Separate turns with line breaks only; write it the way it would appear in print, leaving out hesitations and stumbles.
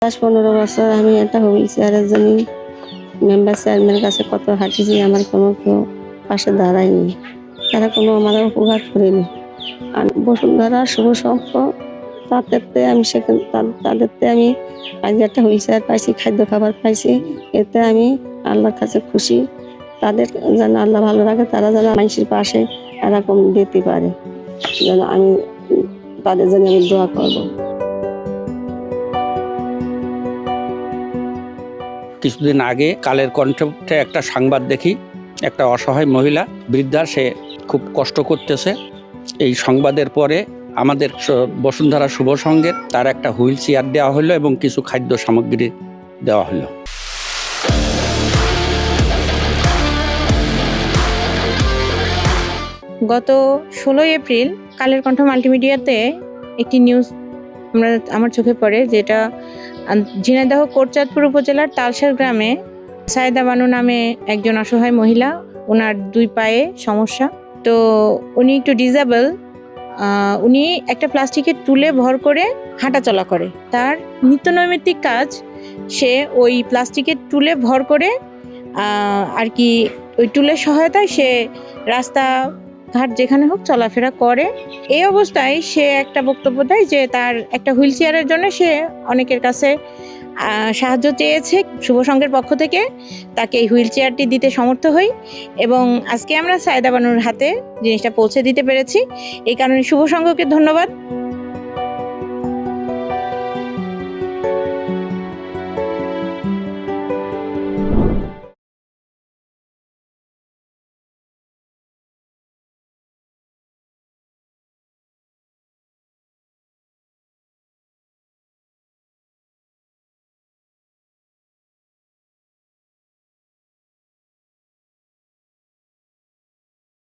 10-15 বছর আমি একটা হুইল চেয়ারের জন্য মেম্বার চেয়ারম্যানের কাছে কত হাঁটিছি, আমার কোনো কেউ পাশে দাঁড়ায়নি, তারা কোনো আমার উপকার করেনি। আর বসুন্ধরা শুভ সংঘ তাদেরতে আমি তাদেরতে আমি আজকে একটা হুইল চেয়ার পাইছি, খাদ্য খাবার পাইছি, এতে আমি আল্লাহর কাছে খুশি। তাদের যেন আল্লাহ ভালো রাখে, তারা যেন মানুষের পাশে এরকম দিতে পারে, যেন আমি তাদের জন্য আমি দোয়া করবো।
কিছুদিন আগে কালের কণ্ঠে একটা সংবাদ দেখি, একটা অসহায় মহিলা বৃদ্ধা, সে খুব কষ্ট করতেছে। এই সংবাদের পরে আমাদের বসুন্ধরা শুভ সংঘের তার একটা হুইল চেয়ার দেওয়া হলো এবং কিছু খাদ্য সামগ্রী দেওয়া হলো।
গত 16 এপ্রিল কালের কণ্ঠ মাল্টিমিডিয়াতে একটি নিউজ আমার চোখে পড়ে, যেটা ঝিনাইদহ কোটচাঁদপুর উপজেলার তালসার গ্রামে সায়েদা বানু নামে একজন অসহায় মহিলা, ওনার 2 পায়ে সমস্যা। তো উনি একটু ডিসেবল, উনি একটা প্লাস্টিকের টুলে ভর করে হাঁটাচলা করে। তার নিত্যনৈমিত্তিক কাজ, সে ওই প্লাস্টিকের টুলে ভর করে আর কি ওই টুলের সহায়তায় সে রাস্তা ঘাট যেখানে হোক চলাফেরা করে। এই অবস্থায় সে একটা বক্তব্য দেয় যে তার একটা হুইল চেয়ারের জন্য সে অনেকের কাছে সাহায্য চেয়েছে। শুভ সংঘের পক্ষ থেকে তাকে এই হুইল চেয়ারটি দিতে সমর্থ হই এবং আজকে আমরা সায়েদা বানুর হাতে জিনিসটা পৌঁছে দিতে পেরেছি। এই কারণে শুভ সংঘকে ধন্যবাদ।